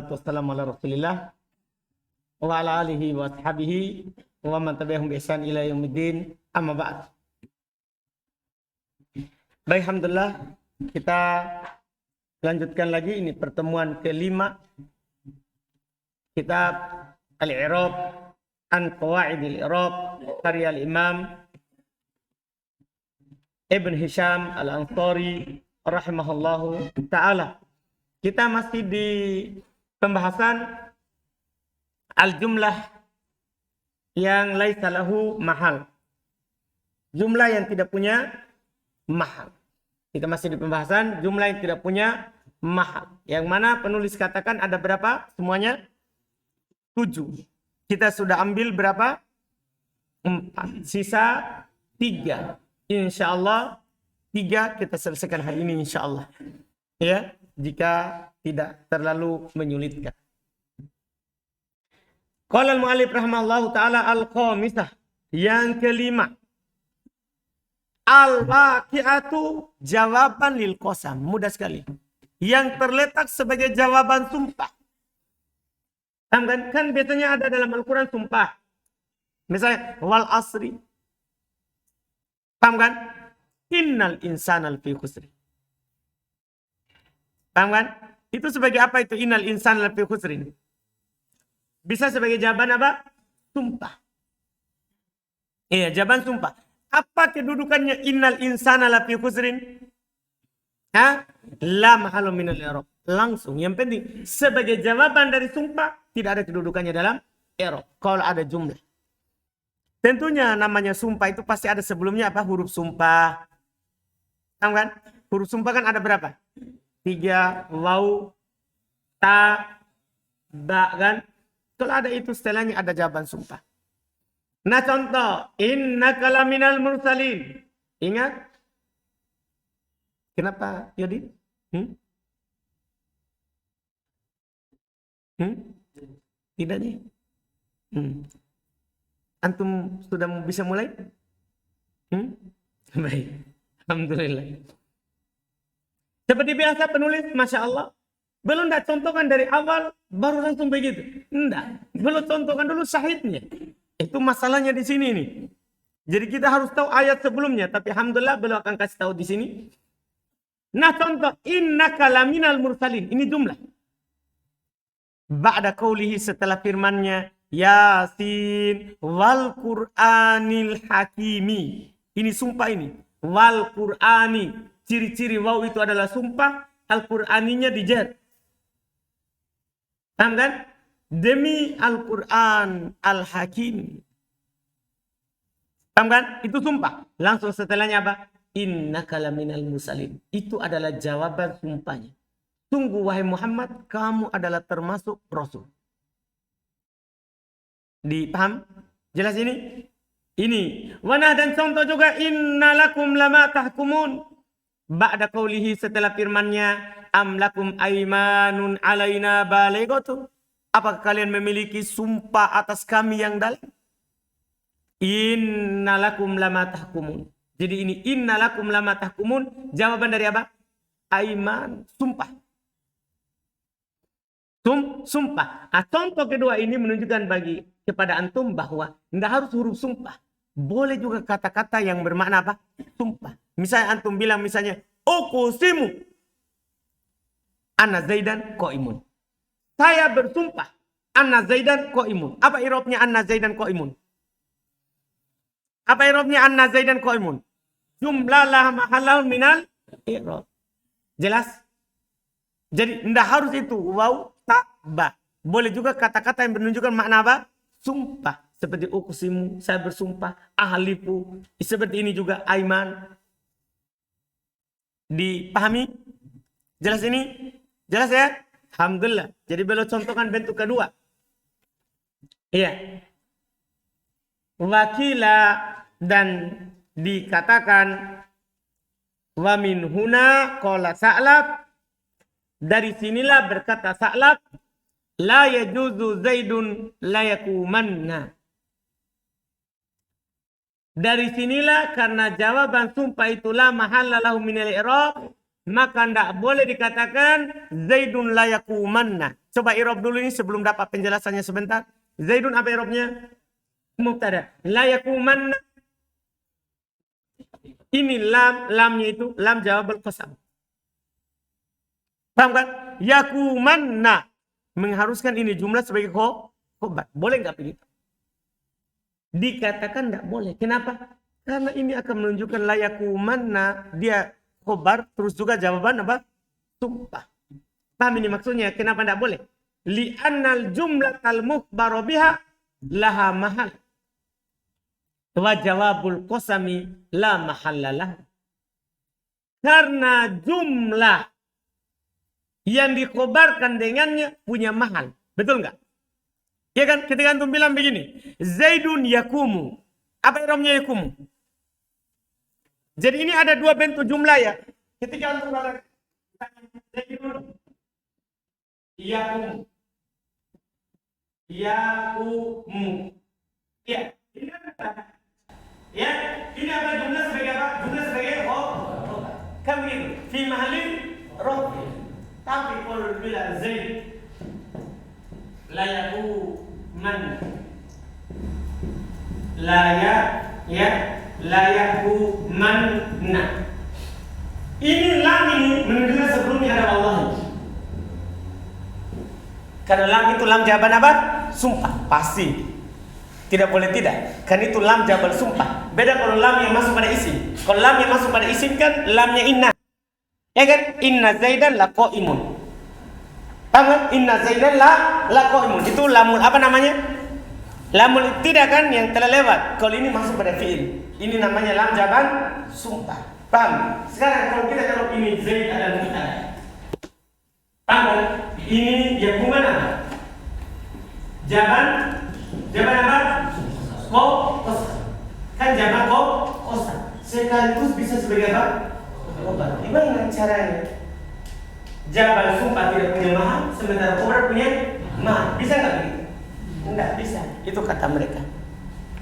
Wassalamu ala Rasulillah wa ala alihi wa ashabihi wa man tabi'ahum bi ihsan ila yaumiddin. Amma ba'd. Baik, alhamdulillah kita lanjutkan lagi ini pertemuan kelima kitab Al-I'rab an Qawaidil I'rab karya Al-Imam Ibn Hisham Al-Ansari rahimahullahu ta'ala. Kita masih di pembahasan al-jumlah yang laisa lahu mahal. Jumlah yang tidak punya mahal. Kita masih di pembahasan jumlah yang tidak punya mahal. Yang mana penulis katakan ada berapa? Semuanya 7. Kita sudah ambil berapa? 4. Sisa 3. Insyaallah 3 kita selesaikan hari ini insyaallah. Ya, jika tidak terlalu menyulitkan. Qala al-mu'allif rahimahullahu ta'ala al-khamisah, yang kelima. Al-waqi'atu jawaban lil qasam. Mudah sekali. Yang terletak sebagai jawaban sumpah. Kan biasanya ada dalam Al-Quran sumpah. Misalnya wal asri. Paham kan? Innal insana lafi khusri. Paham kan? Itu sebagai apa itu innal insana lafi khusrin? Bisa sebagai jawaban apa? Sumpah. Iya, jawaban sumpah. Apa kedudukannya innal insana lafi khusrin? La mahalu minal i'rab. Langsung. Yang penting sebagai jawaban dari sumpah tidak ada kedudukannya dalam i'rab. Kalau ada jumlah. Tentunya namanya sumpah itu pasti ada sebelumnya apa? Huruf sumpah. Paham kan? Huruf sumpah kan ada berapa? 3, waw, ta, ba, kan? Kalau ada itu setelahnya ada jawaban sumpah. Nah contoh, innaka laminal mursalin. Ingat? Kenapa, Yodi? Tidak nih? Antum sudah bisa mulai? Baik. Alhamdulillah. Seperti biasa penulis, Masya Allah. Belum tidak contohkan dari awal, baru langsung begitu. Tidak. Belum contohkan dulu syahidnya. Itu masalahnya di sini nih. Jadi kita harus tahu ayat sebelumnya. Tapi Alhamdulillah belum akan kasih tahu di sini. Nah contoh, innaka laminal mursalin. Ini jumlah. Ba'da qawlihi setelah firmannya, Yasin wal Qur'anil Hakimi. Ini sumpah ini. Wal Qur'ani. Ciri-ciri waw itu adalah sumpah. Al-Qur'aninya dijar. Paham kan? Demi Al-Quran Al-Hakim. Paham kan? Itu sumpah. Langsung setelahnya apa? Innaka laminal mursalin. Itu adalah jawaban sumpahnya. Sungguh wahai Muhammad, kamu adalah termasuk Rasul. Dipaham? Jelas ini? Ini. Wanah dan contoh juga. Innalakum lama tahkumun. Ba'da qawlihi setelah firmannya. Am lakum aimanun alaina balighatu. Apakah kalian memiliki sumpah atas kami yang dalam? Innalakum lama tahkumun. Jadi ini innalakum lama tahkumun. Jawaban dari apa? Aiman. Sumpah. Sumpah. Nah, contoh kedua ini menunjukkan bagi kepada antum bahwa tidak harus huruf sumpah. Boleh juga kata-kata yang bermakna apa? Sumpah. Misalnya antum bilang misalnya, uqsimu anna Zaidan qaimun. Saya bersumpah anna Zaidan qaimun. Apa i'rabnya anna Zaidan qaimun? Apa i'rabnya anna Zaidan qaimun? Jumlah la mahalla minal i'rab. Jelas? Jadi tidak harus itu waw ta ba. Boleh juga kata-kata yang menunjukkan makna apa? Sumpah. Seperti uqsimu, saya bersumpah, ahlifu. Seperti ini juga aiman. Dipahami? Jelas ini? Jelas ya? Alhamdulillah. Jadi belum contohkan bentuk kedua. Iya. Wakila dan dikatakan wa min huna qala Sa'lab. Dari sinilah berkata Sa'lab, la yajuzu Zaidun la yakumanna. Dari sinilah karena jawaban sumpah itulah mahalla lahu minal i'rab, maka tidak boleh dikatakan Zaidun la yakumanna. Coba irob dulu ini sebelum dapat penjelasannya sebentar. Zaidun apa irobnya? Mubtada. La yakumanna. Ini lamnya itu lam jawab al-qasam. Paham kan? Yakumanna mengharuskan ini jumlah sebagai khobar. Boleh nggak begitu? Dikatakan nggak boleh. Kenapa? Karena ini akan menunjukkan la yakumanna, dia khobar, terus juga jawaban apa? Sumpah. Paham ini maksudnya? Kenapa nggak boleh? Li'annal jumlatal mukhbaru biha laha mahal. Wa jawabul qasami la mahallalah. Karena jumlah yang dikhobarkan dengannya punya mahal. Betul nggak? Ya kan? Ketika antum bilang begini, Zaidun yakumu. Apa iromnya yakumu? Jadi ini ada dua bentuk jumlah ya. Ketika antum katakan Zaidun yakumu. Yakumu. Ya, ini apa? Ya, ini apa jumlah sebagai apa? Jumlah sebagai khobar. Kan begitu. Fi mahalin rafi. Tapi kalau bilang Zaid la yakuman la yakumanna. Ini lam ini menunjukkan sebelumnya ada Allah. Karena lam itu lam jawaban apa? Sumpah, pasti. Tidak boleh tidak. Kan itu lam jawaban sumpah. Beda kalau lam yang masuk pada isim. Kalau lam yang masuk pada isim kan lamnya inna. Ya kan? Inna Zaidan la qa'imun. Paham kan? Inna Zaidan la qa'imun. Itu lamul apa namanya? Lamul tidak kan yang telah lewat. Kalau ini masuk pada fi'il. Ini namanya lam jawaban sumpah. Paham? Sekarang kalau ini Zaid ada mubtada. Paham kan? Ini yakuman apa? Jawaban apa? Kosa. Kan jawaban kosa. Sekaligus bisa sebagai apa? Khobar. Gimana caranya? Jabal sumpah tidak punya mahal, sementara khobar punya mahal. Bisa nggak begitu? Nggak bisa. Itu kata mereka.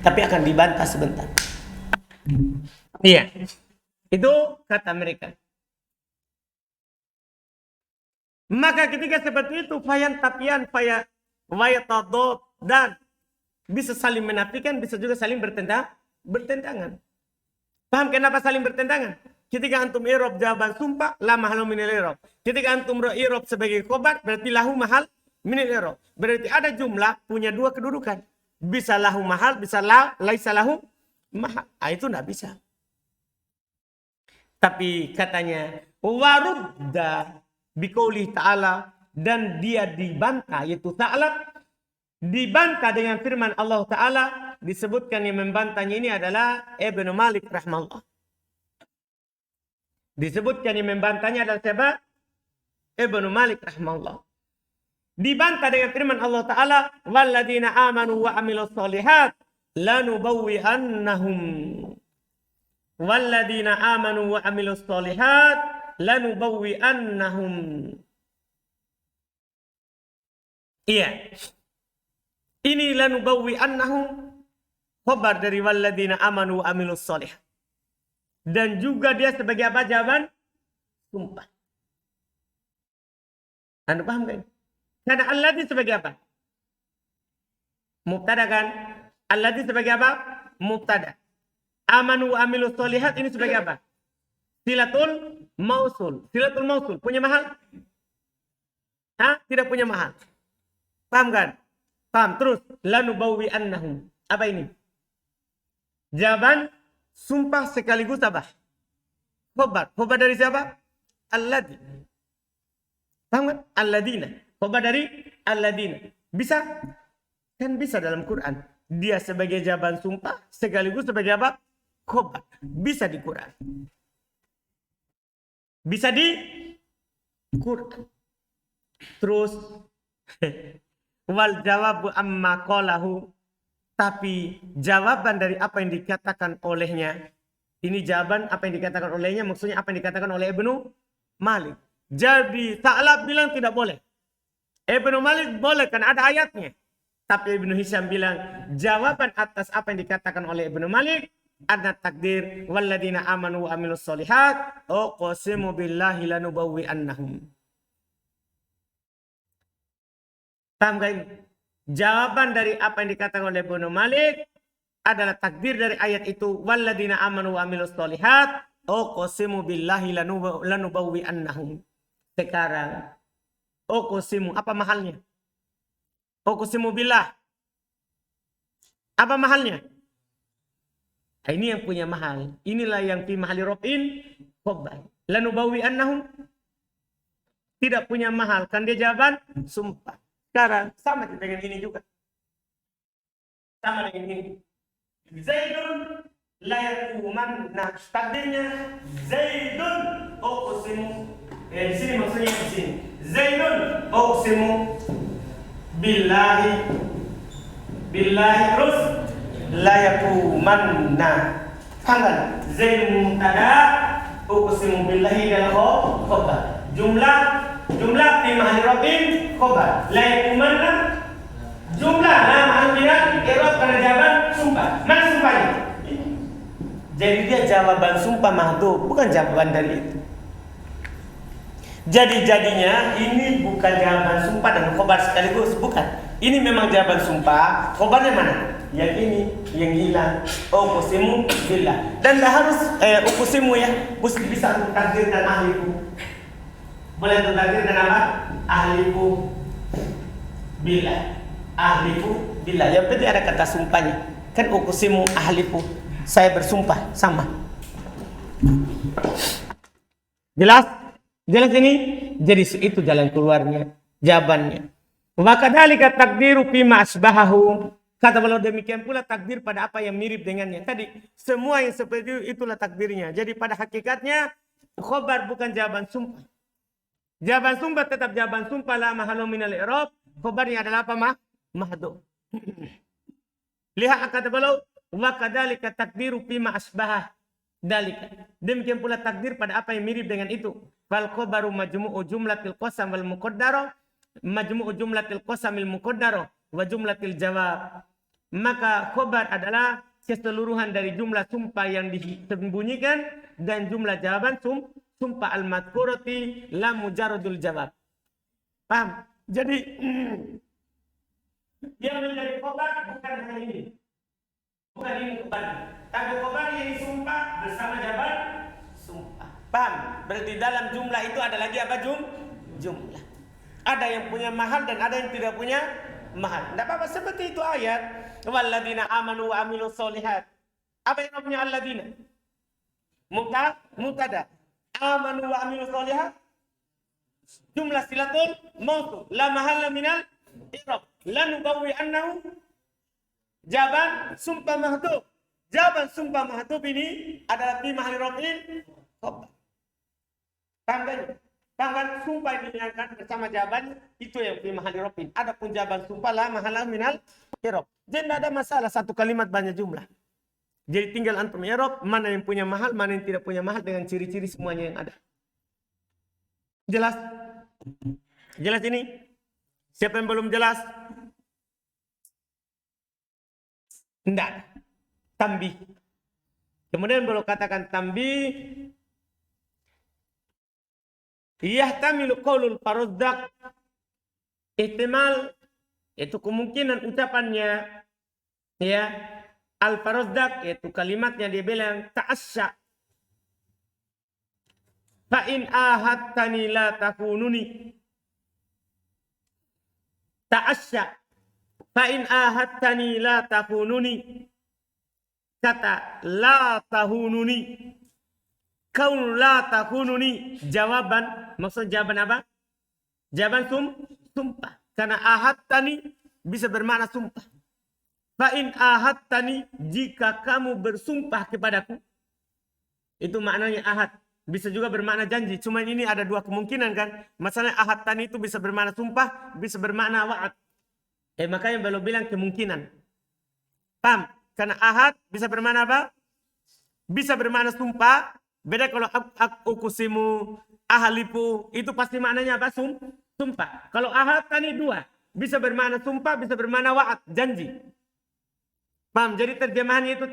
Tapi akan dibantah sebentar. Iya. Itu kata mereka. Maka ketika seperti itu, fayan tapian, wayatadod, dan bisa saling menafikan, bisa juga saling bertentangan. Paham kenapa saling bertentangan? Ketika antum irob jawaban sumpah, la mahal minil irob. Ketika antum irob sebagai khobar, berarti lahu mahal minil irob. Berarti ada jumlah punya dua kedudukan. Bisa lahu mahal, bisa laisa lahu mahal. Itu tidak bisa. Tapi katanya, warudda biqauli ta'ala, dan dia dibantah, yaitu ta'ala, dibantah dengan firman Allah Ta'ala. Disebutkan yang membantahnya ini adalah Ibnu Malik rahimahullah. Disebutkan yang membantahnya adalah siapa? Ibnu Malik rahimahullah. Dibantah dengan firman Allah Ta'ala, walladzina amanu wa amilus solihat lanubawwi'annahum. Walladzina amanu wa amilus solihat lanubawwi'annahum. Iya. Ini lanubawwi'annahum khabar dari walladzina amanu wa amilus solihat. Dan juga dia sebagai apa jawaban? Sumpah. Anda paham kan? Karena alladzi sebagai apa? Mubtada kan? Alladzi sebagai apa? Mubtada. Amanu wa amilus solihat ini sebagai apa? Silatul mausul. Silatul mausul punya mahal? Hah? Tidak punya mahal. Paham kan? Paham. Terus lanubawwi'annahum. Apa ini? Jawaban sumpah sekaligus apa? Khobar. Khobar dari siapa? Alladzi. Paham kan? Alladzina. Khobar dari alladzina. Bisa? Kan bisa dalam Quran. Dia sebagai jawaban sumpah sekaligus sebagai apa? Khobar. Bisa di Quran. Bisa di Quran. Terus wal jawabu amma qalahu. Tapi jawaban dari apa yang dikatakan olehnya, ini jawaban apa yang dikatakan olehnya, maksudnya apa yang dikatakan oleh Ibnu Malik. Jadi Ta'lab bilang tidak boleh. Ibnu Malik boleh, kan ada ayatnya. Tapi Ibnu Hisham bilang jawaban atas apa yang dikatakan oleh Ibnu Malik Ada takdir walladzina amanu wa amilus solihat uqsimu billahi lanubawwi'annahum. Paham gak ini? Jawaban dari apa yang dikatakan oleh Ibnu Malik adalah takdir dari ayat itu walladzina amanu wa amilus solihat uqsimu billahi lanubawwi'annahum. Sekarang uqsimu apa mahalnya? Uqsimu billah. Apa mahalnya? Nah, ini yang punya mahal. Inilah yang fi mahali rofin khobar. Lanubawwi'annahum. Tidak punya mahal. Kan dia jawaban sumpah. Sekarang sama dengan ini juga. Sama dengan ini. Zaidun la yaquman. Nah, takdirnya Zaidun uqsimu. Di sini maksudnya di sini. Zaidun uqsimu billahi terus la yaqumanna. Paham? Zaidun mubtada uqsimu billahi dan khabar. Jumlah fi mahali rafin khabar. La yaqumanna jumlah la mahal minal i'rab karena jawaban sumpah. Mana sumpahnya? Jadi dia jawaban sumpah mahdhuf, bukan jawaban dari itu. Jadinya ini bukan jawaban sumpah dan khobar sekaligus, bukan. Ini memang jawaban sumpah, khobarnya mana? Yang ini, yang hilang. Uqsimu billah. Dan dah harus uqsimu ya, bisa untuk takdir dan ahliku. Boleh untuk takdir dan apa? Ahliku billah. Ahliku billah. Yang penting ada kata sumpahnya. Kan uqsimu ahliku. Saya bersumpah sama. Jelas? Jelas ini? Jadi itu jalan keluarnya, jawabannya. Wa kadzalika takdiru fima asbahahu. Kata beliau demikian pula takdir pada apa yang mirip dengannya. Tadi semua yang seperti itu itulah takdirnya. Jadi pada hakikatnya khobar bukan jawaban sumpah. Jawaban sumpah tetap jawaban sumpah la mahalu minal i'rab. Khobarnya adalah apa mahdhuf. Lihat kata beliau wa kadzalika takdiru fima asbahah. Dalika. Demikian pula takdir pada apa yang mirip dengan itu. Fal khabaru majmu'u jumlatil qasam wal muqaddara majmu'u jumlatil qasamil muqaddara wa jumlatil jawab. Maka khabar adalah keseluruhan dari jumlah sumpah yang disembunyikan dan jumlah jawaban sumpah al-madhkurati la mujarradul jawab. Paham? Jadi yang menjadi khabar bukan hanya ini. Bukan ini khabar. Tapi khabar yang disumpah bersama jawaban sumpah. Paham? Berarti dalam jumlah itu ada lagi apa jumlah. Ada yang punya mahal dan ada yang tidak punya mahal. Tidak apa-apa seperti itu ayat. Walladzina amanu wa amilus solihat. Apa yang punya alladzina? Mubtada. Amanu wa amilus solihat. Jumlah silatul mausul. La mahalla minal i'rab. Lanubawwi'annahum. Jawaban sumpah mahdhuf. Jawaban sumpah mahdhuf ini adalah fi mahali raf'in khabar. Paham kan? Paham kan? Sumpah ini diangkat bersama jawaban itu yang fi mahali raf'in. Adapun jawaban sumpah la mahala minal i'rab. Jadi tidak ada masalah satu kalimat banyak jumlah. Jadi tinggal antum i'rab mana yang punya mahal, mana yang tidak punya mahal dengan ciri-ciri semuanya yang ada. Jelas? Jelas ini? Siapa yang belum jelas? Tidak. Tambih. Kemudian baru katakan tambih. Yahtamilu qaulul farudzaq. Ihtimal itu kemungkinan ucapannya ya al-farudzaq yaitu kalimatnya dia bilang ta'asya. Fa in ahadtani la takununi. Ta'asya. Fa in ahadtani la takununi. Kata la tahununi. Kau la tahununi. Jawaban. Maksud jawaban apa? Jawaban sumpah. Karena ahadtani bisa bermakna sumpah. Fa in ahadtani. Jika kamu bersumpah kepadaku. Itu maknanya ahad. Bisa juga bermakna janji. Cuma ini ada dua kemungkinan kan. Masalahnya ahadtani itu bisa bermakna sumpah. Bisa bermakna wa'ad. Makanya belum bilang kemungkinan. Paham? Karena ahad bisa bermakna apa? Bisa bermakna sumpah. Beda kalau uqsimu ahlifu. Itu pasti maknanya apa? Sumpah. Kalau ahad tani dua. Bisa bermakna sumpah, bisa bermakna wa'ad. Janji. Paham? Jadi terjemahannya itu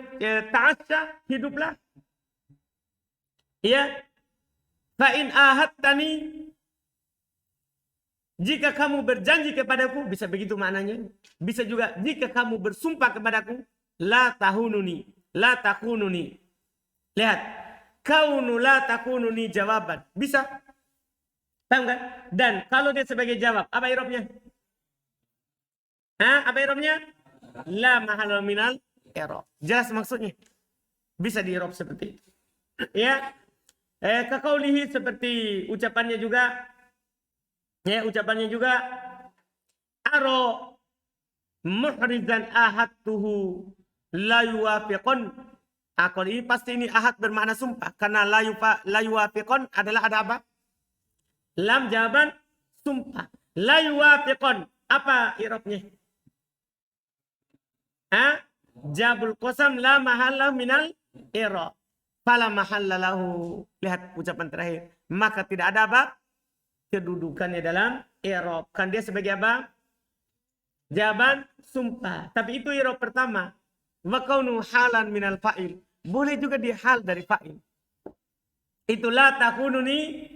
ta'asya, hiduplah. Ya. Fa in ahadtani, jika kamu berjanji kepadaku, bisa begitu maknanya. Bisa juga jika kamu bersumpah kepadaku, la tahununi, la takununi. Lihat, kaunu la takununi jawaban. Bisa. Paham kan? Dan kalau dia sebagai jawab, apa i'rabnya? Apa i'rabnya? La mahal minal i'rab. Jelas maksudnya. Bisa di i'rab seperti itu. Ya. Kaqaulihi, seperti ucapannya juga. Ya, ucapannya juga aro muhrizan ahadtuhu la yuwafiqun. Kalau ini pasti ini ahad bermakna sumpah, karena la yuwafiqun adalah ada apa? Lam jawaban sumpah. La yuwafiqun, apa i'rabnya? Jabul qasam la mahalla minal i'rab. Fala mahalla lahu. Lihat ucapan terakhir. Maka tidak ada apa? Kedudukannya dalam i'rab. Kan dia sebagai apa? Jawaban sumpah. Tapi itu i'rab pertama. Wa kaunu halan minal fa'il. Boleh juga di hal dari fa'il. Itulah takununi.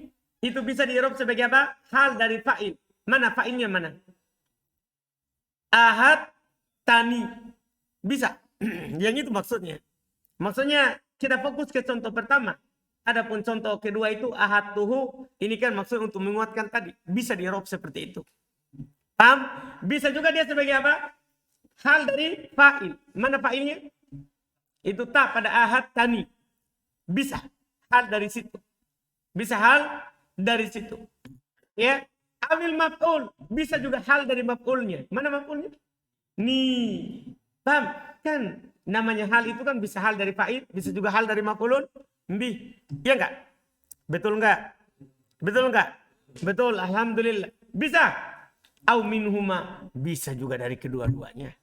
Itu bisa di i'rab sebagai apa? Hal dari fa'il. Mana fa'ilnya mana? Ahad tani. Bisa. Yang itu maksudnya. Maksudnya kita fokus ke contoh pertama. Adapun contoh kedua itu ahad tuhu. Ini kan maksud untuk menguatkan tadi. Bisa di i'rab seperti itu. Paham? Bisa juga dia sebagai apa? Hal dari fa'il. Mana fa'ilnya? Itu tak pada ahad tani. Bisa. Hal dari situ. Bisa hal dari situ. Ya. Awil maf'ul. Bisa juga hal dari maf'ulnya. Mana maf'ulnya? Nih. Paham? Kan namanya hal itu kan bisa hal dari fa'il. Bisa juga hal dari maf'ulun. Bi. Iya enggak? Betul enggak? Betul enggak? Betul. Alhamdulillah. Bisa. Au minhuma. Bisa juga dari kedua-duanya.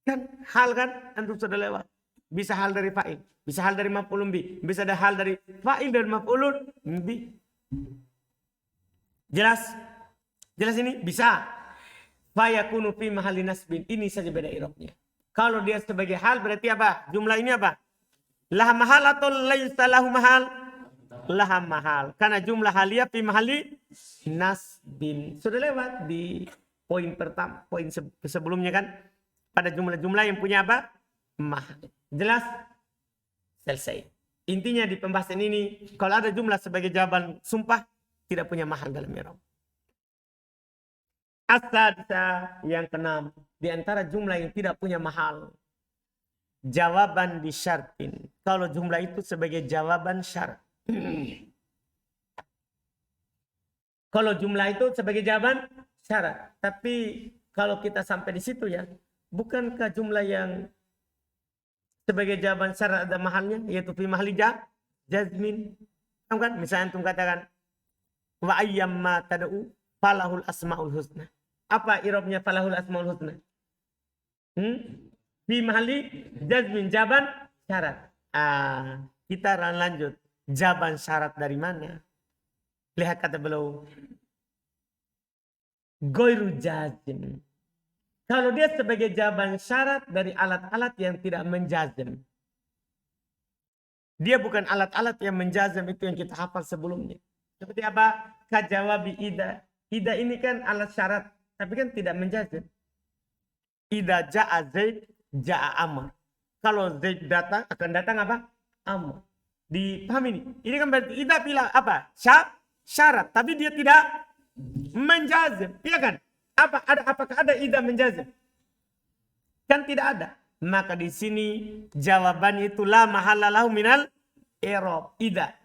Kan hal kan? Antum sudah lewat. Bisa hal dari fa'il. Bisa hal dari maf'ulun bi. Bisa ada hal dari fa'il dan maf'ulun bi. Jelas? Jelas ini? Bisa. Fayakunu fi mahalli nasbin. Ini saja beda i'rabnya. Kalau dia sebagai hal berarti apa? Jumlah ini apa? Laha mahal atau laisa lahu mahal? Laha mahal. Karena jumlah haliyah fi mahalli nasbin. Sudah lewat di poin pertama, poin sebelumnya kan? Pada jumlah-jumlah yang punya apa? Mahal. Jelas? Selesai. Intinya di pembahasan ini, kalau ada jumlah sebagai jawaban sumpah, tidak punya mahal dalam i'rab. As-sadisa, yang keenam, di antara jumlah yang tidak punya mahal, jawaban disyartin. Kalau jumlah itu sebagai jawaban syarat. Kalau jumlah itu sebagai jawaban syarat. Tapi kalau kita sampai di situ ya, bukankah jumlah yang sebagai jawaban syarat ada mahalnya, yaitu fi mahali jazmin. Kan? Misalnya antum katakan wa ayyamma tad'u falahul asmaul husna. Apa i'rabnya falahul asmaul husna? Fi mahali jazmin, jawaban syarat. Kita lanjut. Jawaban syarat dari mana? Lihat kata beliau. Goiru jazim. Kalau dia sebagai jawaban syarat dari alat-alat yang tidak menjazim. Dia bukan alat-alat yang menjazim itu yang kita hafal sebelumnya. Seperti apa? Kajawabi ida. Ida ini kan alat syarat. Tapi kan tidak menjazim. Ida ja'a Zaid, ja'a Amr. Kalau Zaid datang, akan datang apa? Amr. Dipahami ini? Ini kan berarti ida bilang apa? Syarat. Tapi dia tidak menjazim. Iya kan? Apakah ada ida menjazim? Kan tidak ada. Maka di sini jawabannya itu la mahalla lahu minal i'rab. Ida.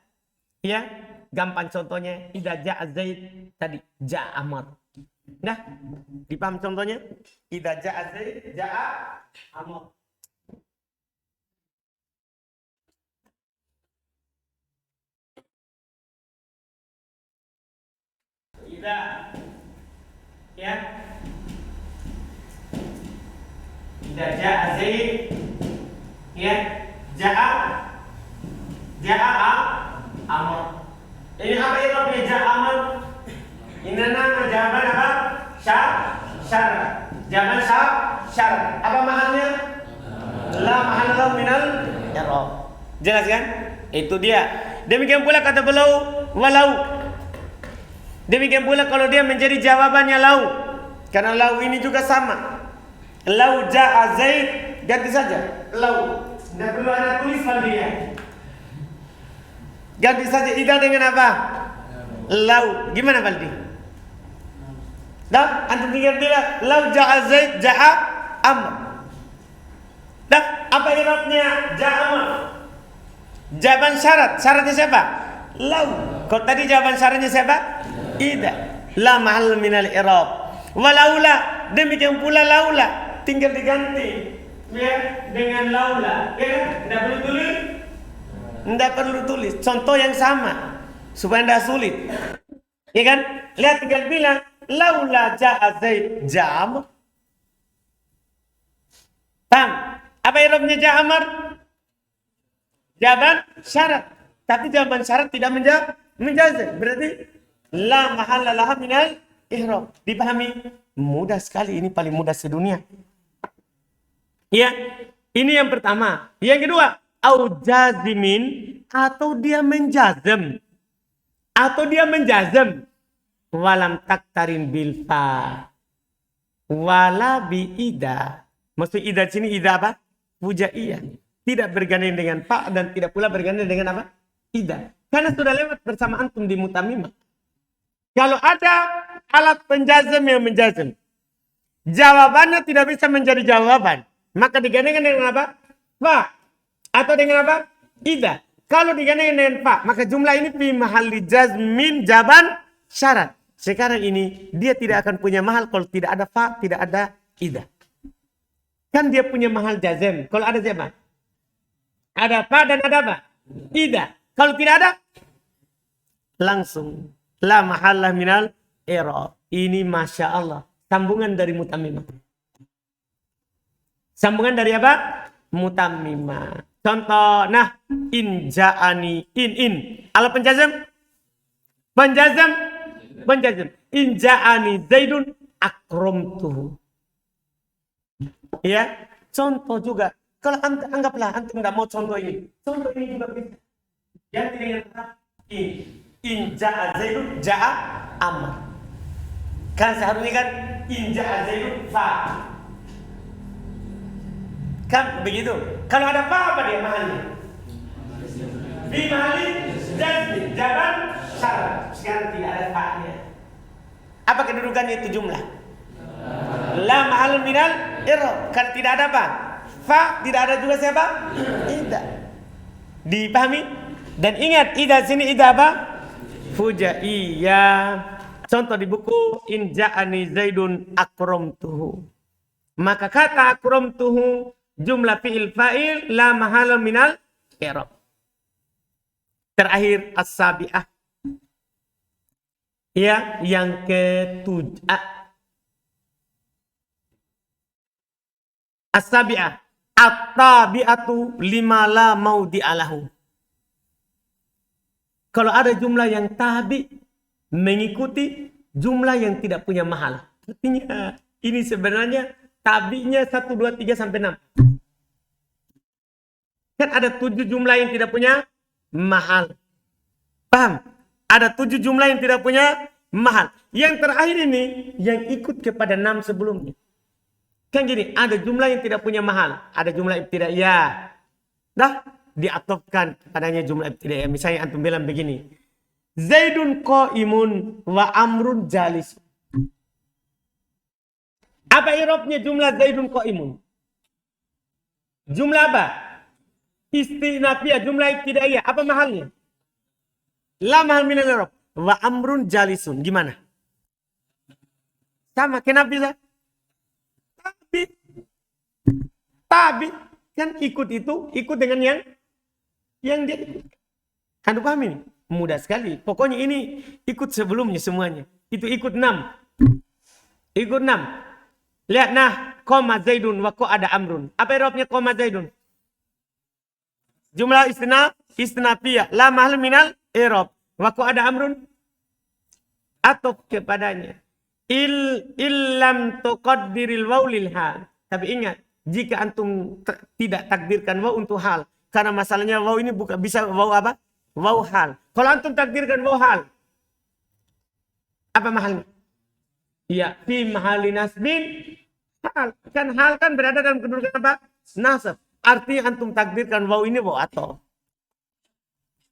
Ya, gampang contohnya. Ida ja'a Zaid, tadi ja'a Amr. Nah, dipaham contohnya? Ida ja'a Zaid, ja'a Amr. Ida, ya. Ida ja'a Zaid, ya. Ja'a Amr. Ini apa i'rabnya ja'a Amr? Ini nama jawaban apa? Syarat. Jawaban syarat. Apa mahalnya? La mahalla lahu minal i'rab. Jelas kan? Itu dia. Demikian pula kata beliau walau. Demikian pula kalau dia menjadi jawabannya lau. Karena lau ini juga sama. Lau ja'a Zaid, ganti saja lau. Tidak perlu ada tulis dia. Ganti saja idza dengan apa? Lau. Gimana Baldi? Dah, antum tinggal bilang lau ja'a Zaid ja'a Amr. Dah, apa i'rabnya ja'a Amr? Jawaban syarat. Syaratnya siapa? Lau. Kalau tadi jawaban syaratnya siapa? Idza. La mahal minal i'rab. Walaula, demikian pula laula, tinggal diganti ya dengan laula. Ya, enggak perlu tulis. Enggak perlu tulis. Contoh yang sama supaya enggak sulit. Ya kan? Lihat tinggal bilang laula ja'a Zaid jam. Paham? Apa i'rabnya ja'a Amr? Jawaban syarat. Tapi jawaban syarat tidak menjazam. Berarti la mahalla laha minal i'rab. Dipahami? Mudah sekali, ini paling mudah sedunia. Ya, ini yang pertama. Yang kedua, au jazimin, atau dia menjazam. Atau dia menjazam. Walam taktarin bil fa. Wala bi ida. Maksud ida sini ida apa? Fujaiyah. Tidak bergandeng dengan fa dan tidak pula bergandeng dengan apa? Ida. Karena sudah lewat bersama antum di mutamimah. Kalau ada alat penjazam yang menjazam, jawabannya tidak bisa menjadi jawaban, maka digandengkan dengan apa? Fa. Atau dengan apa? Ida. Kalau digandengkan dengan fa, maka jumlah ini fi mahalli jazmin jawaban syarat. Sekarang ini dia tidak akan punya mahal kalau tidak ada fa, tidak ada ida. Kan dia punya mahal jazam. Kalau ada siapa? Ada fa dan ada apa? Ida. Kalau tidak ada, langsung la mahallah minal i'rab. Ini masya Allah. Sambungan dari mutammimah. Sambungan dari apa? Mutammimah. Contoh, nah, in ja'ani, in. Alat penjazam? Penjazam. In ja'ani Zaidun akramtuhu. Ya, contoh juga. Kalau anggaplah antum nggak mau contoh ini. Contoh ini juga bisa. Yang dengan kata in ja'a Zaidun ja'a Amr. Kan seharusnya kan in ja'a Zaidun fa. Kan begitu. Kalau ada fa apa dia mahalnya? Bi mahali jazmi jawaban syarat. Sekarang tidak ada fa-nya. Apa kedudukannya itu jumlah? La mahal minal i'rab. Kan tidak ada apa? Fa, tidak ada juga siapa? Ida. Dipahami? Dan ingat ida sini ida apa? Fujaiyah. Contoh di buku in ja'ani Zaidun akramtuhu. Maka kata akramtuhu jumlah fi'il fa'il la mahala minal i'rab. Terakhir as-sabi'ah. Ya, yang ketujuh. As-sabi'ah. At-tabi'atu lima la maudi'alahu. Kalau ada jumlah yang tabi mengikuti jumlah yang tidak punya mahal. Artinya ini sebenarnya tabinya 1, 2, 3 sampai 6. Kan ada 7 jumlah yang tidak punya mahal. Paham? Ada 7 jumlah yang tidak punya mahal. Yang terakhir ini yang ikut kepada 6 sebelumnya. Kan gini, ada jumlah yang tidak punya mahal. Ada jumlah ibtidaiyah. Dah, diatofkan padanya jumlah ibtidaiyah. Misalnya antum bilang begini. Zaidun qa'imun wa amrun jalis. Apa i'rabnya jumlah Zaidun qa'imun? Jumlah apa? Istinafiyah, jumlah ibtidaiyah. Apa mahalnya? La mahal minal i'rab. Wa amrun jalisun. Gimana? Sama, kenapa bisa? Tabi kan ikut itu, ikut dengan yang dia ikut. Kan paham ini? Mudah sekali. Pokoknya ini ikut sebelumnya semuanya. Itu ikut 6. Ikut 6. Lihat nah, koma Zaidun wa ada amrun. Apa i'rabnya koma Zaidun? Jumlah istinafiyah. La mahal minal i'rab. Wa ada amrun. Atau kepadanya. Illam tuqaddiril wawlil hal. Tapi ingat, jika antum tidak takdirkan waw untuk hal. Karena masalahnya waw ini bukan bisa waw apa? Waw hal. Kalau antum takdirkan waw hal, apa mahalnya? Ya, fi mahali nasbin hal. Kan hal kan berada dalam kedudukan apa? Nasab. Artinya antum takdirkan waw ini waw atau.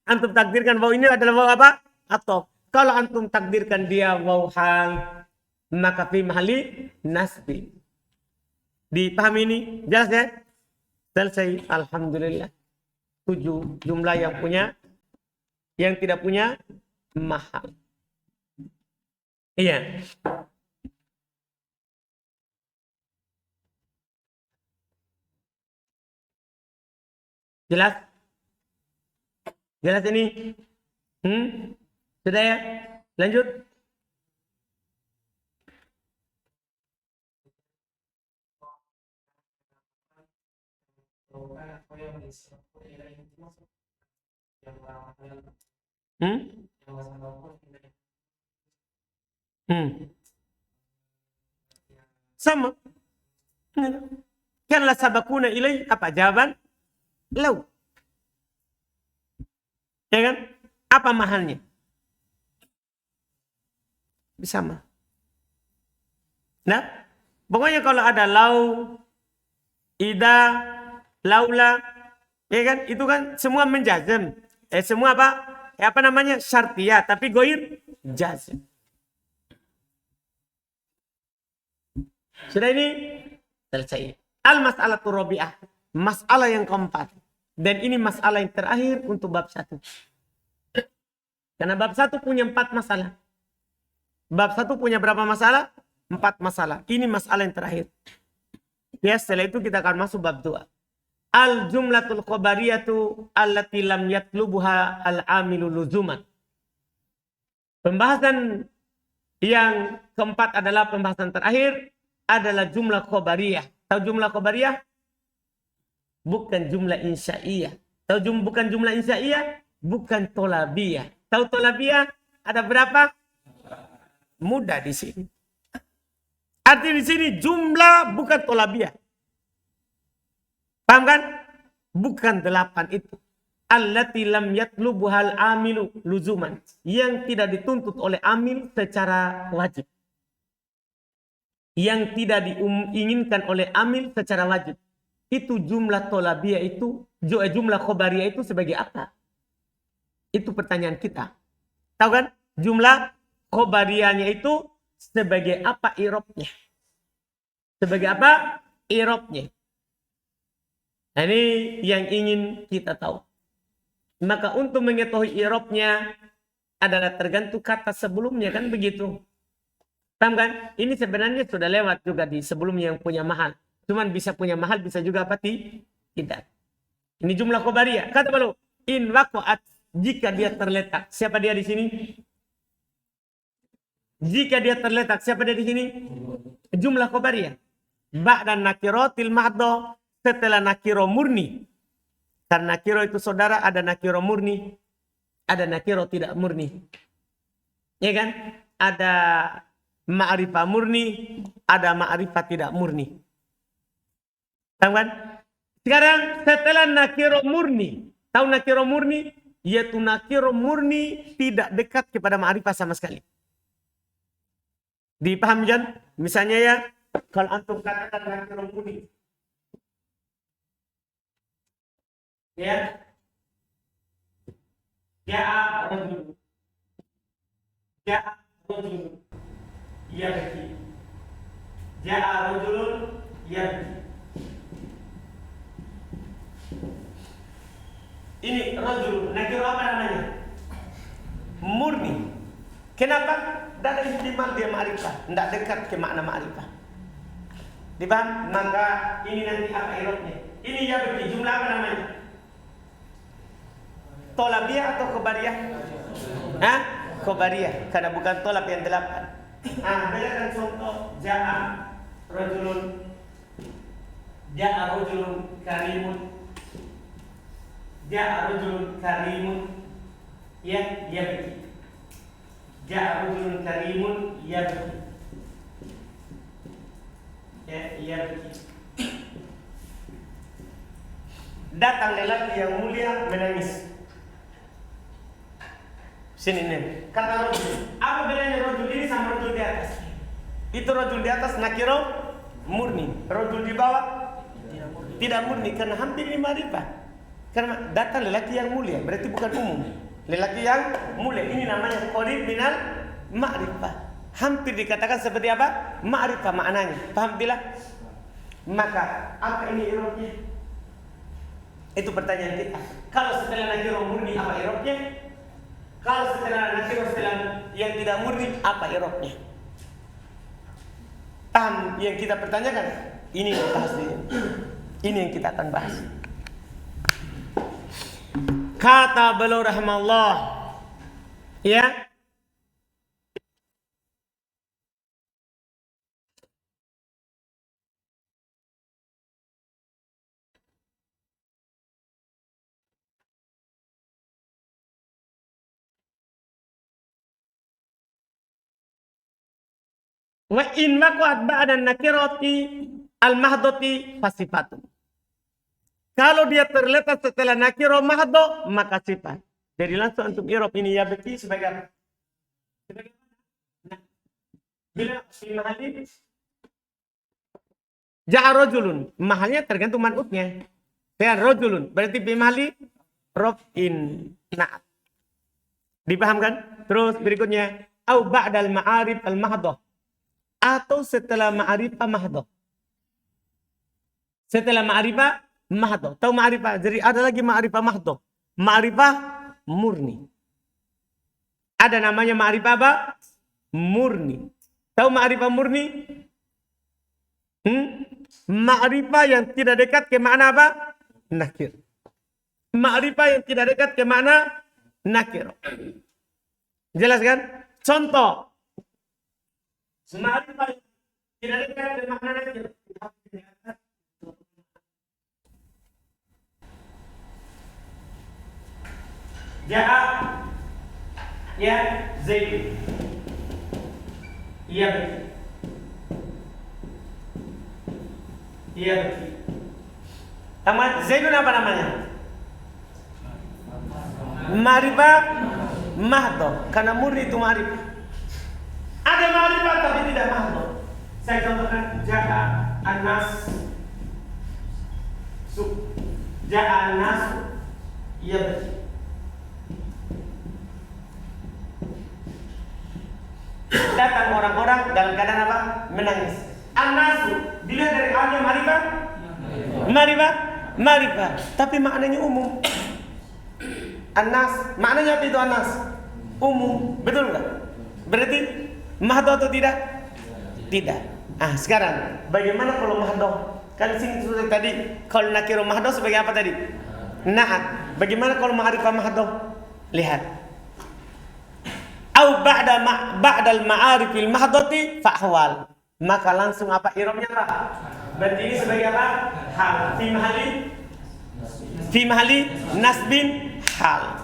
Antum takdirkan waw ini adalah waw apa? Atau. Kalau antum takdirkan dia waw hal, maka fi mahali nasbin. Dipahami ini? Jelas ya? Selesai. Alhamdulillah. 7 jumlah yang tidak punya mahal. Iya. Jelas? Jelas ini? Sudah ya? Lanjut. Sama. Kan la sabakuna ilai apa jawaban? Lau. Ya kan? Apa mahalnya? Sama. Nah, pokoknya kalau ada lau, ida, laula, ya kan? Itu kan semua menjazm. Semua apa? Apa namanya? Syartiyah, tapi goir jazm. Sudah ini selesai. Al-mas'alatu rabi'ah. Masalah yang keempat. Dan ini masalah yang terakhir untuk bab 1. Karena bab 1 punya 4 masalah. Bab 1 punya berapa masalah? 4 masalah. Ini masalah yang terakhir. Ya, setelah itu kita akan masuk bab 2. Al-jumlatul khabariyatu allati lam yatlubuha al-amilu luzuman. Pembahasan yang keempat adalah pembahasan terakhir adalah jumlah khabariyah. Tahu jumlah khabariyah? Bukan jumlah insya'iyah. Tahu bukan jumlah insya'iyah? Bukan tolabiyah. Tahu tolabiyah? Ada berapa? Mudah di sini. Arti di sini jumlah bukan tolabiyah. Paham kan? Bukan 8 itu. Allati lam yatlubuhal amilu luzuman. Yang tidak dituntut oleh amil secara wajib. Yang tidak diinginkan oleh amil secara wajib. Itu jumlah tolabiyah itu, jumlah khobariyah itu sebagai apa? Itu pertanyaan kita. Tahu kan? Jumlah khobariyahnya itu sebagai apa irobnya? Sebagai apa irobnya? Nah, ini yang ingin kita tahu. Maka untuk mengetahui irobnya adalah tergantung kata sebelumnya, kan begitu. Paham kan? Ini sebenarnya sudah lewat juga di sebelumnya yang punya mahal. Cuman bisa punya mahal, bisa juga apa tidak. Ini jumlah khobariyah. Kata baru, in waqa'at, jika dia terletak. Siapa dia di sini? Jika dia terletak, siapa dia di sini? Jumlah khobariyah. Ba'dan nakirotil mahdo, setelah nakiro murni. Karena nakiro itu saudara, ada nakiro murni, ada nakiro tidak murni. Ya kan? Ada ma'rifah murni, ada ma'rifah tidak murni. Tahu kan? Sekarang setelah nakiro murni, tahu nakiro murni? Yaitu nakiro murni tidak dekat kepada ma'rifah sama sekali. Dipahami kan? Misalnya ya, kalau antum katakan nakiro murni, ya, ja'a rajul, ja'a rajul, yabki, ja'a rajulun yabki. Ini rajul, nakiro apa namanya? Murni. Kenapa? Tidak ada ihtimal dia ma'rifah, tidak dekat ke makna ma'rifah. Dipaham? Maka ini nanti apa irobnya? Ini yabki, jumlah apa namanya? Tolabiyah atau khobariyah? Hah? Khobariyah, karena bukan tolab yang 8. Bedakan contoh ja'a rajulun, ja'a rajulun karimun, ja'a rajulun karimun, ya yabki. Ja'a rajulun karimun yabki, ya yabki. datang lelaki yang mulia menangis. Sini nih, kata rojul. Apa bedanya rojul ini sama rojul di atas? Itu rojul di atas nakiro murni, rojul di bawah tidak murni karena hampir ini ma'rifah. Karena datang lelaki yang mulia, berarti bukan umum. Lelaki yang mulia ini namanya qarib minal ma'rifah. Hampir dikatakan seperti apa? Ma'rifah maknanya. Paham bila? Maka apa ini irobnya? Itu pertanyaan kita. Kalau setelah nakiro murni apa irobnya? Kalau setelah nakiro setelah yang tidak murni apa irobnya? Paham yang kita pertanyakan? Ini yang bahas dia. Ini yang kita akan bahas. Kata beliau rahimahullah, ya, wa in waqa'at ba'da nakirati al-mahdati fasifatun. Kalau dia terletak setelah nakiro mahdo maka sifat. Jadi langsung antum irob ini ya beti sebagai apa? Bila fi mahali ja'a rajulun, mahalnya tergantung man'utnya. Dengan rajulun berarti fi mahali raf'in na'at. Dipahamkan? Terus berikutnya au ba'dal ma'arif al-mahdhah. Atau setelah ma'rifah mahdoh. Setelah ma'rifah mahdoh. Tahu ma'rifah? Jadi ada lagi ma'rifah mahdoh. Ma'rifah murni. Ada namanya ma'rifah apa? Murni. Tahu ma'rifah murni? Ma'rifah yang tidak dekat ke makna apa? Nakir. Ma'rifah yang tidak dekat ke makna nakir. Jelas kan? Contoh. Ma'rifah tidak dekat dengan makna nakir. Ja'a ya Zaid. Iya betul. Iya betul. Tamat Zaidun apa namanya? Ma'rifah mahdoh. Karena murni itu ma'rifah. Ada ma'rifah tapi tidak mahdoh. Saya contohkan ja'a an-nas ja'a an-nas iya betul. Datang orang-orang dalam keadaan apa? Menangis. An-nasu dilihat dari awalnya ma'rifah? Ma'rifah? Ma'rifah. Tapi maknanya umum. An-nas, maknanya apa itu an-nas? Umum, betul enggak? Berarti mahdoh atau tidak? Tidak. Ah, sekarang bagaimana kalau mahdoh? Kan sini sudah tadi kalau nakiro mahdoh sebagai apa tadi? Na'at. Bagaimana kalau ma'rifah mahdoh? Lihat. Au ba'dal ma'arifil mahdhati fa'hwal. Maka langsung apa irobnya apa? Berarti ini sebagai apa? Hal. Fi mahali nasbin hal.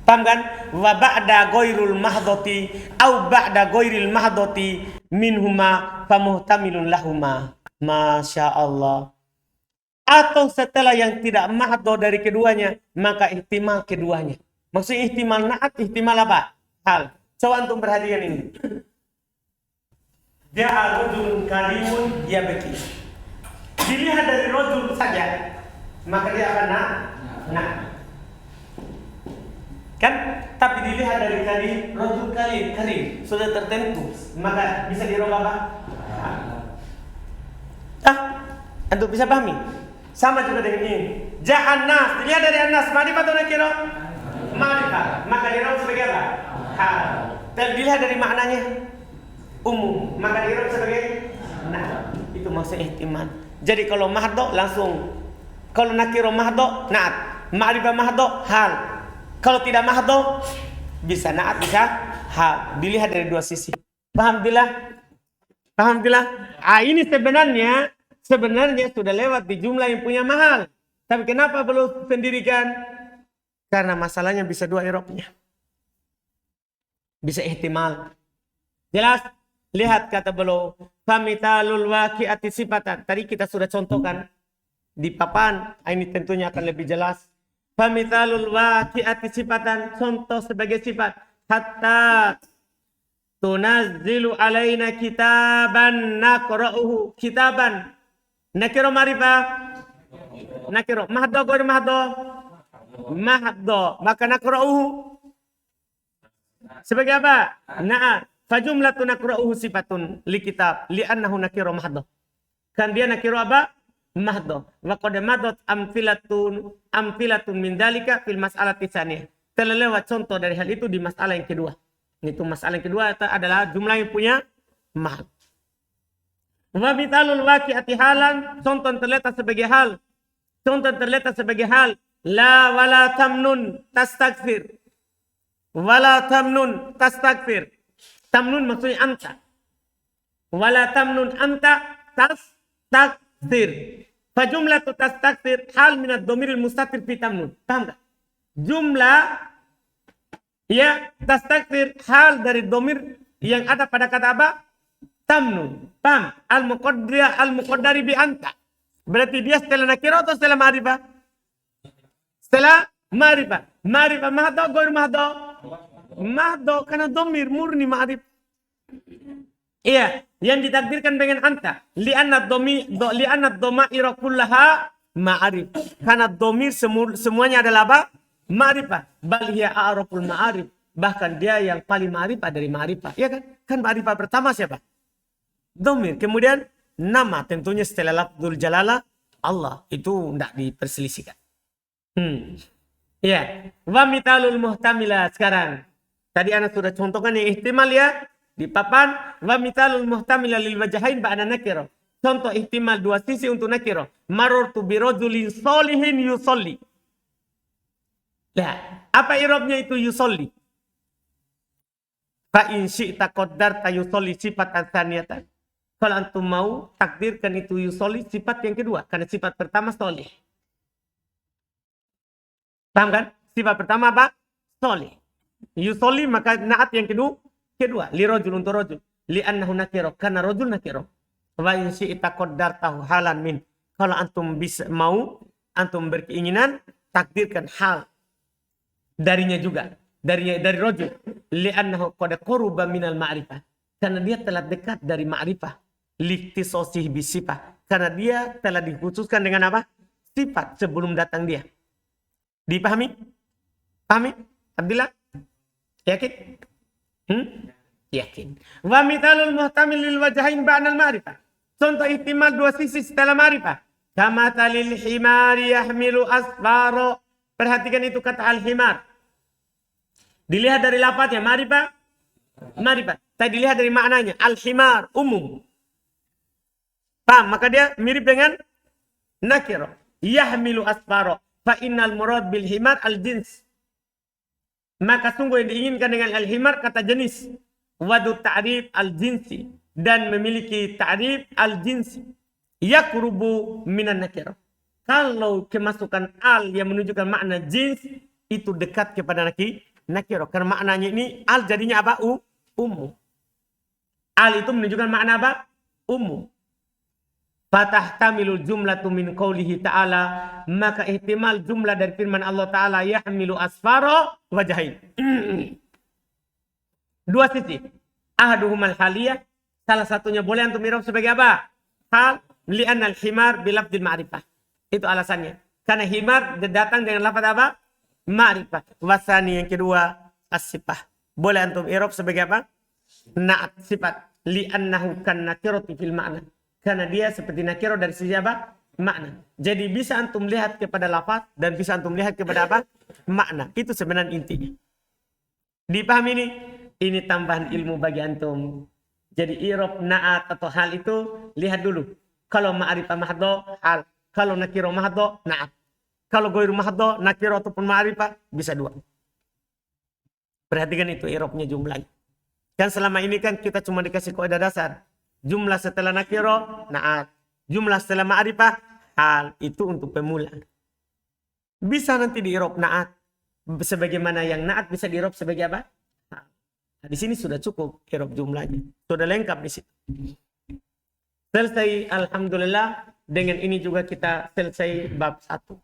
Paham kan? Wa ba'da ghairul mahdhati au ba'da ghairil mahdhati minhuma famuhtamilun lahuma. Masya Allah. Atau setelah yang tidak mahdhah dari keduanya, maka ihtimal keduanya. Maksudnya ihtimal na'at, ihtimal apa? Hal. Coba antum perhatikan ini. Ja'a rajulun karimun yabki. Dilihat dari rajul saja, maka dia akan nah. Kan? Tapi dilihat dari karim, rajul karim sudah tertentu, maka bisa dirubah apa? Antum bisa pahami? Sama juga dengan ini. Ja'an nas, dilihat dari an-nas, ma'rifah atau nakira? Ma'rifah. Maka dirubah sebagai apa? Hal. Dan dilihat dari maknanya umum, maka dirubah sebagai nah. Itu maksud ihtimal. Jadi kalau mahdhah langsung, kalau nakiro mahdhah na'at, ma'rifah mahdhah hal. Kalau tidak mahdhah bisa na'at bisa hal. Dilihat dari dua sisi. Paham bila? Paham bila? Ini sebenarnya sudah lewat di jumlah yang punya mahal. Tapi kenapa belum sendirikan? Karena masalahnya bisa dua irobnya. Bisa ihtimal. Jelas? Lihat kata beliau, famitalul waqi'ati sifatan. Tadi kita sudah contohkan. di papan. Ini tentunya akan lebih jelas. Famithalul waqi'ati sifatan, contoh sebagai sifat. Hatta tunazzilu alaina kitaban naqra'uhu. Kitaban. Nakiro marifah. Nakiro. Mahdo goir mahdo. Mahdo. Maka naqra'uhu. Sebagai apa? Nah, fajumlatu naqra'uhu sifatun li kitab li'annahu nakiro mahdo. Kan dia nakiro apa? Mahdo. Wa qad madat amfilatun min dzalika fil mas'alati tsaniyah. Telah lewat contoh dari hal itu di masalah yang kedua. Itu masalah yang kedua adalah jumlah yang punya mahal. Wa mithalul waqi'ati halan, contoh terletak sebagai hal. Contoh terletak sebagai hal. La wala tamnun tastakthir. Wala tamnun tastakthir. Tamnun maksudnya anta. Wala tamnun anta tastakthir. Fajumlatu tastakthir hal minad dhamiril mustatir fi tamnun. Paham tak? Jumlah ya tastakthir hal dari dhamir yang ada pada kata apa? Tamnun. Paham? Al-muqaddari bi anta. Berarti dia setelah nakira atau setelah ma'rifah? Setelah ma'rifah. Ma'rifah mahdo, goir mahdo. Mahdo karena dhamir murni ma'rifah. Iya, yang ditakdirkan dengan anta. Li'anna dhamaira kullaha ma'arif. Karena dhamir semuanya adalah apa? Ma'rifah. Bal hiya a'raful ma'arif. Bahkan dia yang paling ma'rifah dari ma'rifah. Iya kan? Kan ma'rifah pertama siapa? Dhamir. Kemudian nama, tentunya setelah lafzul jalalah Allah. Itu tidak diperselisihkan. Iya. Wa mithalul muhtamila sekarang. Tadi anak sudah contohkan yang ihtimal ya. Di papan, wa mithalul muhtamila lil wajhain ba'da nakira. Contoh ihtimal dua sisi untuk nakira. Marartu bi rajulin sholihin yusolli. Lihat, apa i'rabnya itu yusolli? Fa in syi'ta qaddarta yusolli sifatan tsaniyatan. Kalau antum mau takdirkan itu yusolli sifat yang kedua, karena sifat pertama sholih. Paham kan? Sifat pertama apa? Sholih. Yusolli maka naat yang kedua li rajul untuk rajul, li annahu nakiro karena rajul nakiro. Wa in syi'ta qaddartahu halan min. Kalau antum bisa mau, antum berkeinginan takdirkan hal darinya juga, dari rajul, li annahu qad quruba minal ma'rifah, karena dia telah dekat dari ma'rifah, liktisosih bisifah, karena dia telah dikhususkan dengan apa? Sifat sebelum datang dia. Dipahami? Pahami? Abdillah? Yakin? Yakin. Wa mithalul muhtamil lil wajhain ba'dal ma'rifah. Contoh ihtimal dua sisi setelah ma'rifah. Kama talil himari yahmilu asfaro. Perhatikan itu kata al-himar. Dilihat dari lafaznya ma'rifah. Ma'rifah. Tadi dilihat dari maknanya. Al-himar umum. Paham? Maka dia mirip dengan nakiro. Yahmilu asfaro. Fa innal murad bil himar al-jins. Maka sungguh yang diinginkan dengan al-himar kata jenis. Wadu ta'rif al-jinsi. Dan memiliki ta'rif al-jinsi. Yakrubu minan nakirah. Kalau kemasukan al yang menunjukkan makna jins, itu dekat kepada nakirah. Karena maknanya ini al jadinya apa? Umum. Al itu menunjukkan makna apa? Umum. Fatahtamilul jumlatu min qawlihi ta'ala. Maka ihtimal jumlah dari firman Allah Ta'ala. Yahmilu asfara wajahin. Dua sisi. Ahaduhumal haliyah. Salah satunya boleh antum i'rab sebagai apa? Hal. Li'anna al-himar bilafdil ma'rifah. Itu alasannya. Karena himar datang dengan lafaz apa? Ma'rifah. Wasani yang kedua. As-sifah. Boleh antum i'rab sebagai apa? Na'at sifat. Li'annahu kan nakirati fil ma'na. Karena dia seperti nakiro dari sisi apa? Makna. Jadi bisa antum lihat kepada lafaz dan bisa antum lihat kepada apa? Makna. Itu sebenarnya intinya. Dipahami ini? Ini tambahan ilmu bagi antum. Jadi i'rab na'at atau hal itu lihat dulu. Kalau ma'rifah mahdo hal. Kalau nakiro mahdo na'at. Kalau goiru mahdo nakiro ataupun ma'rifah bisa dua. Perhatikan itu i'rabnya jumlahnya. Kan selama ini kan kita cuma dikasih kaidah dasar. Jumlah setelah nakiro, na'at. Jumlah setelah ma'rifah, hal. Itu untuk pemula. Bisa nanti di-i'rab na'at. Sebagaimana yang na'at bisa di-i'rab sebagai apa? Hal. Nah, di sini sudah cukup i'rab jumlahnya. Sudah lengkap di situ. Selesai, alhamdulillah. dengan ini juga kita selesai bab 1.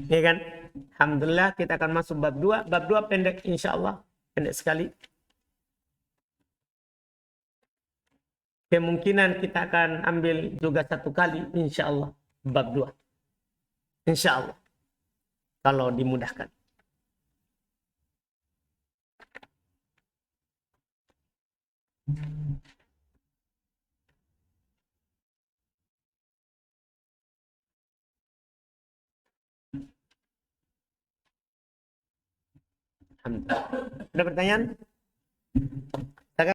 Ya kan? Alhamdulillah kita akan masuk bab 2. Bab 2 pendek insyaallah. Pendek sekali. Kemungkinan kita akan ambil juga 1 kali insyaallah bab 2. Insyaallah. Kalau dimudahkan. Alhamdulillah. Ada pertanyaan?